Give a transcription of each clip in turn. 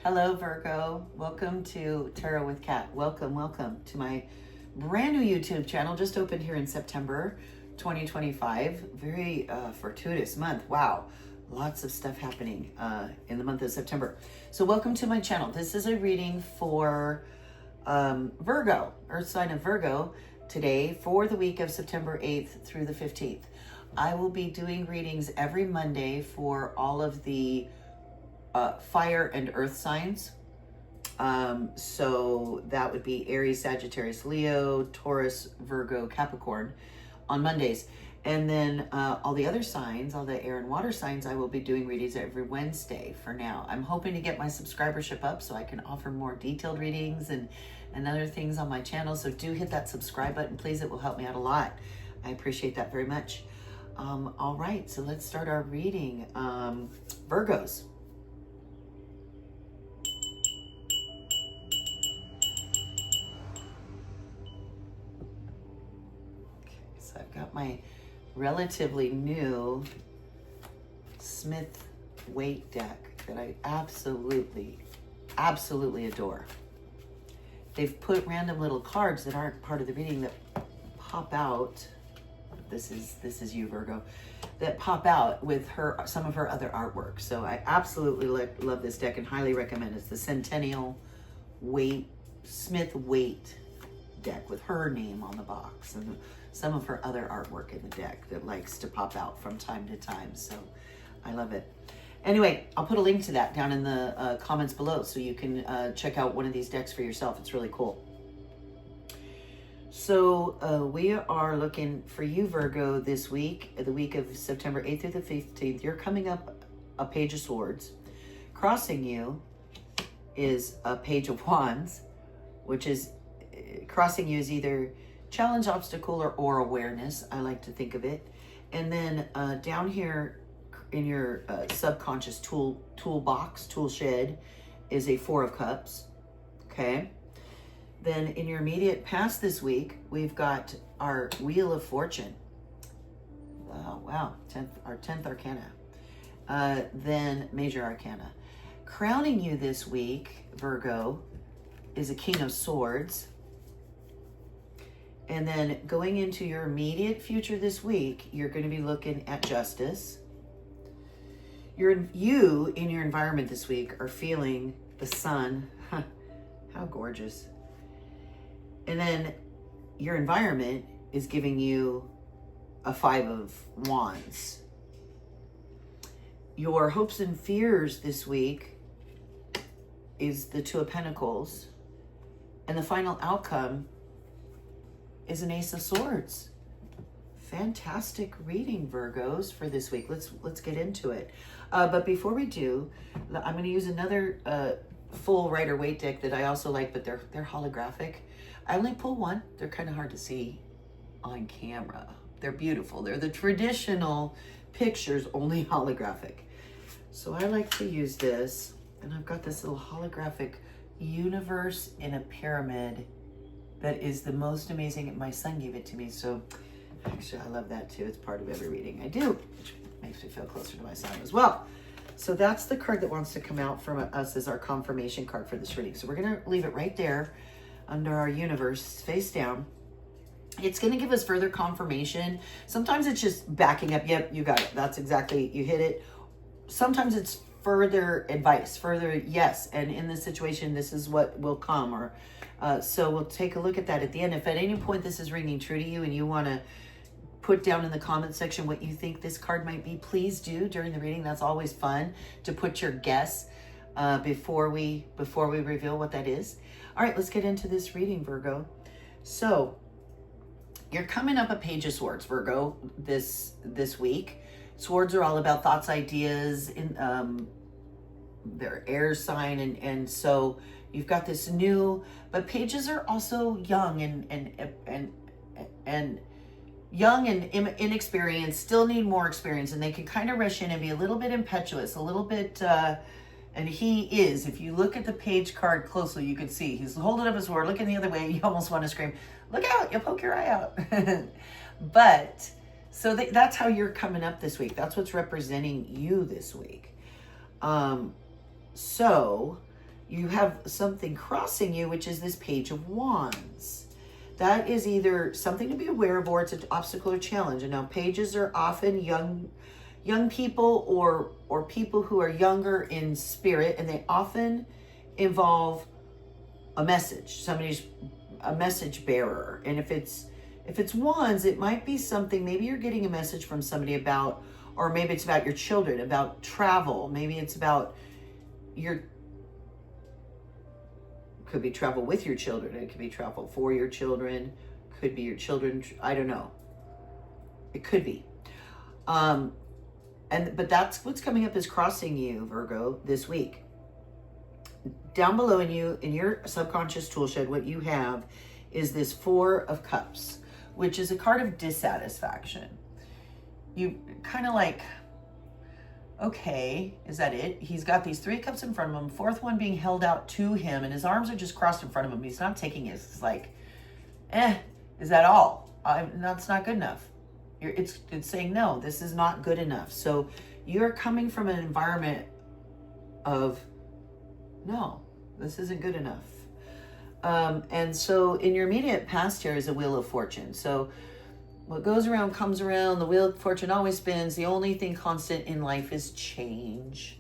Hello, Virgo. Welcome to Tarot with Kat. Welcome to my brand new YouTube channel. Just opened here in September 2025. Very fortuitous month. Wow. Lots of stuff happening in the month of September. So welcome to my channel. This is a reading for Virgo, Earth sign of Virgo, today for the week of September 8th through the 15th. I will be doing readings every Monday for all of the fire and earth signs. So that would be Aries, Sagittarius, Leo, Taurus, Virgo, Capricorn on Mondays. And then all the other signs, all the air and water signs, I will be doing readings every Wednesday for now. I'm hoping to get my subscribership up so I can offer more detailed readings and other things on my channel. So do hit that subscribe button, please. It will help me out a lot. I appreciate that very much. All right, so let's start our reading. Virgos. So I've got my relatively new Smith weight deck that I absolutely adore. They've put random little cards that aren't part of the reading that pop out. This is you, Virgo, that pop out with some of her other artwork. So I absolutely love this deck and highly recommend it. It's the Centennial Smith weight deck with her name on the box and some of her other artwork in the deck that likes to pop out from time to time. So I love it. Anyway, I'll put a link to that down in the comments below so you can check out one of these decks for yourself. It's really cool. So we are looking for you, Virgo, this week, the week of September 8th through the 15th. You're coming up a Page of Swords. Crossing you is a Page of Wands, which is crossing you is either challenge, obstacle, or awareness. I like to think of it. And then down here in your subconscious toolbox, tool shed, is a Four of Cups. Okay. Then in your immediate past this week, we've got our Wheel of Fortune. Oh, wow. Our 10th Arcana. Then Major Arcana. Crowning you this week, Virgo, is a King of Swords. And then going into your immediate future this week, you're going to be looking at Justice. You in your environment this week are feeling the sun. How gorgeous. And then your environment is giving you a Five of Wands. Your hopes and fears this week is the Two of Pentacles. And the final outcome is an Ace of Swords. Fantastic reading, Virgos, for this week. Let's get into it. But before we do, I'm going to use another full Rider Waite deck that I also like, but they're holographic. I only pull one. They're kind of hard to see on camera. They're beautiful. They're the traditional pictures, only holographic. So I like to use this, and I've got this little holographic universe in a pyramid that is the most amazing. My son gave it to me, so actually I love that too. It's part of every reading I do, which makes me feel closer to my son as well. So that's the card that wants to come out from us as our confirmation card for this reading. So we're going to leave it right there under our universe, face down. It's going to give us further confirmation. Sometimes it's just backing up. Yep, you got it. That's exactly, you hit it. Sometimes it's further advice, further yes. And in this situation, this is what will come. Or so we'll take a look at that at the end. If at any point this is ringing true to you and you want to put down in the comment section what you think this card might be, please do during the reading. That's always fun to put your guess before we reveal what that is. All right, let's get into this reading, Virgo. So you're coming up a Page of Swords, Virgo, this week. Swords are all about thoughts, ideas, in their air sign, and so you've got this new, but pages are also young and young and inexperienced, still need more experience, and they can kind of rush in and be a little bit impetuous, a little bit and he is. If you look at the page card closely, you can see he's holding up his sword, looking the other way. You almost want to scream, "Look out, you'll poke your eye out." But so that's how you're coming up this week. That's what's representing you this week. So you have something crossing you, which is this Page of Wands. That is either something to be aware of, or it's an obstacle or challenge. And now pages are often young people or people who are younger in spirit, and they often involve a message. Somebody's a message bearer. And if it's wands, it might be something, maybe you're getting a message from somebody about, or maybe it's about your children, about travel. Maybe it's about could be travel with your children. It could be travel for your children. Could be your children. I don't know. It could be. But that's what's coming up is crossing you, Virgo, this week. Down below in your subconscious tool shed, what you have is this Four of Cups, which is a card of dissatisfaction. You kind of like, okay, is that it? He's got these 3 cups in front of him, 4th one being held out to him, and his arms are just crossed in front of him. He's not taking it. It's like, is that all? That's not good enough. It's saying, no, this is not good enough. So you're coming from an environment of, no, this isn't good enough. And so in your immediate past here is a Wheel of Fortune. So what goes around comes around. The Wheel of Fortune always spins. The only thing constant in life is change.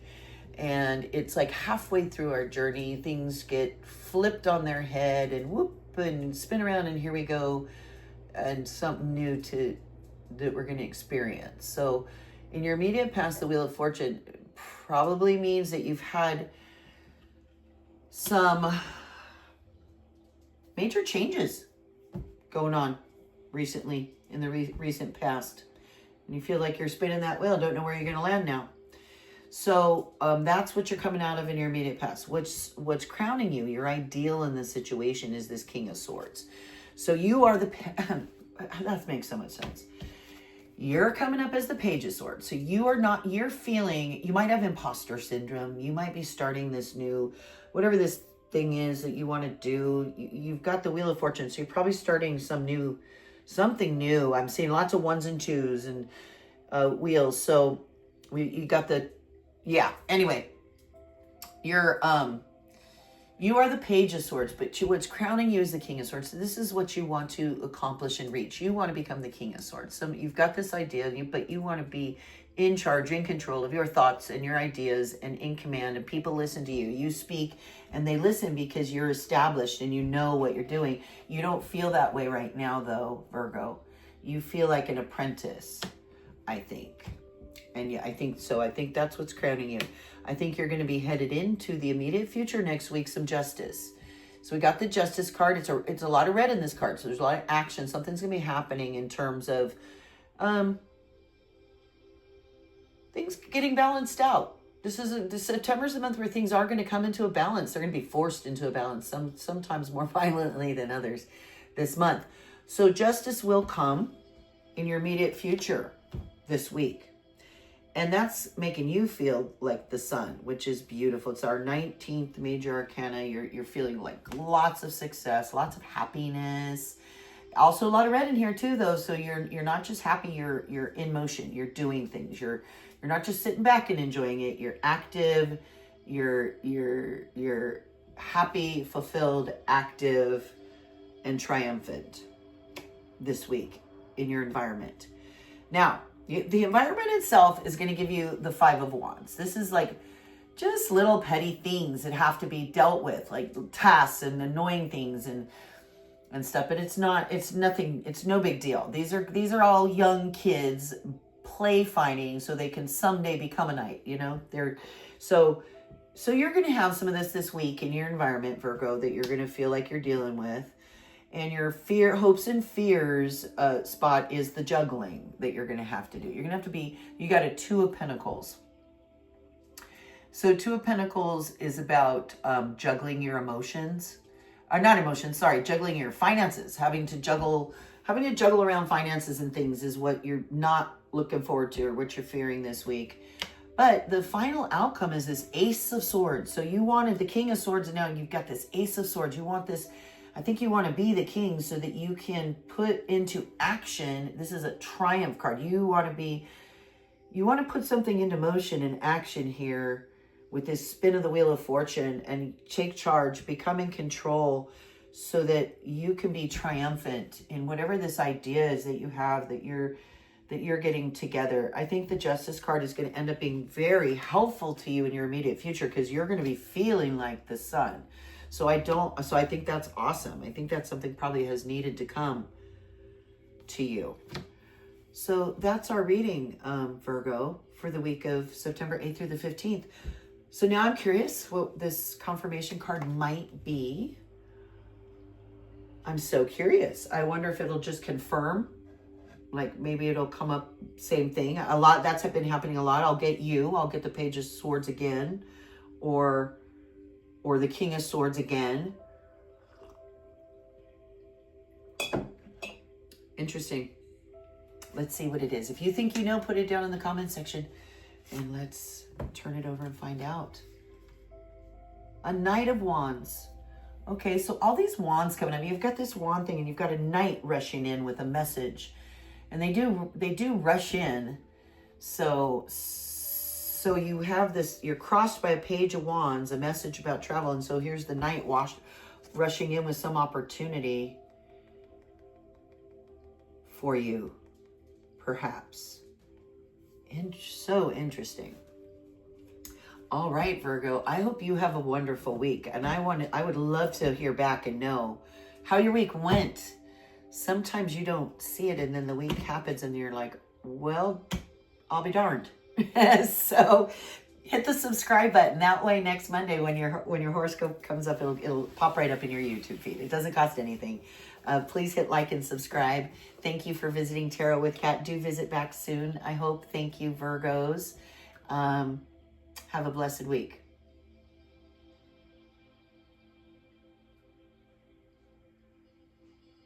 And it's like halfway through our journey, things get flipped on their head and whoop, and spin around, and here we go, and something new that we're going to experience. So in your immediate past, the Wheel of Fortune probably means that you've had some major changes going on recently in the recent past, and you feel like you're spinning that wheel, don't know where you're going to land now. So that's what you're coming out of in your immediate past. What's crowning you, your ideal in this situation, is this King of Swords. So you are that makes so much sense. You're coming up as the Page of Swords. So you're feeling, you might have imposter syndrome. You might be starting this new, whatever this thing is that you want to do. You've got the Wheel of Fortune. So you're probably starting something new. I'm seeing lots of 1s and 2s and wheels. So you got anyway, you are the Page of Swords, but what's crowning you is the King of Swords. So this is what you want to accomplish and reach. You want to become the King of Swords. So you've got this idea, but you want to be in charge, in control of your thoughts and your ideas, and in command, and people listen to you. You speak and they listen because you're established and you know what you're doing. You don't feel that way right now, though, Virgo. You feel like an apprentice, I think. And yeah, I think so. I think that's what's crowning you. I think you're going to be headed into the immediate future next week, some justice. So we got the Justice card. It's a lot of red in this card. So there's a lot of action. Something's going to be happening in terms of things getting balanced out. September's the month where things are going to come into a balance. They're going to be forced into a balance, sometimes more violently than others this month. So justice will come in your immediate future this week. And that's making you feel like the sun, which is beautiful. It's our 19th major arcana. You're feeling like lots of success, lots of happiness. Also a lot of red in here too, though. So you're not just happy, you're in motion. You're doing things. You're not just sitting back and enjoying it. You're active. You're happy, fulfilled, active, and triumphant this week in your environment. Now, the environment itself is going to give you the 5 of Wands. This is like just little petty things that have to be dealt with, like tasks and annoying things and stuff. But it's nothing. It's no big deal. These are all young kids play fighting so they can someday become a knight. So you're going to have some of this week in your environment, Virgo, that you're going to feel like you're dealing with. And your hopes and fears spot is the juggling that you're going to have to do. You're going to have to you got a 2 of Pentacles. So 2 of Pentacles is about juggling your emotions. Juggling your finances. Having to juggle around finances and things is what you're not looking forward to or what you're fearing this week. But the final outcome is this Ace of Swords. So you wanted the King of Swords, and now you've got this Ace of Swords. You want this... I think you want to be the king so that you can put into action. This is a triumph card. You want to put something into motion and action here with this spin of the wheel of fortune, and take charge, become in control, so that you can be triumphant in whatever this idea is that you have, that you're getting together. I think the Justice card is going to end up being very helpful to you in your immediate future, because you're going to be feeling like the sun. So I think that's awesome. I think that's something probably has needed to come to you. So that's our reading, Virgo, for the week of September 8th through the 15th. So now I'm curious what this confirmation card might be. I'm so curious. I wonder if it'll just confirm. Like maybe it'll come up, same thing. A lot, that's been happening a lot. I'll get the Page of Swords again, or the King of Swords again. Interesting. Let's see what it is. If you think you know, put it down in the comment section, and let's turn it over and find out. A Knight of Wands. Okay, so all these wands coming up. You've got this wand thing, and you've got a knight rushing in with a message. And they do rush in. So you have this, you're crossed by a Page of Wands, a message about travel. And so here's the knight rushing in with some opportunity for you, perhaps. And so interesting. All right, Virgo, I hope you have a wonderful week. And I would love to hear back and know how your week went. Sometimes you don't see it, and then the week happens and you're like, well, I'll be darned. So hit the subscribe button. That way next Monday when your horoscope comes up, it'll pop right up in your YouTube feed. It doesn't cost anything. Please hit like and subscribe. Thank you for visiting Tarot with Kat. Do visit back soon, I hope. Thank you, Virgos. Have a blessed week.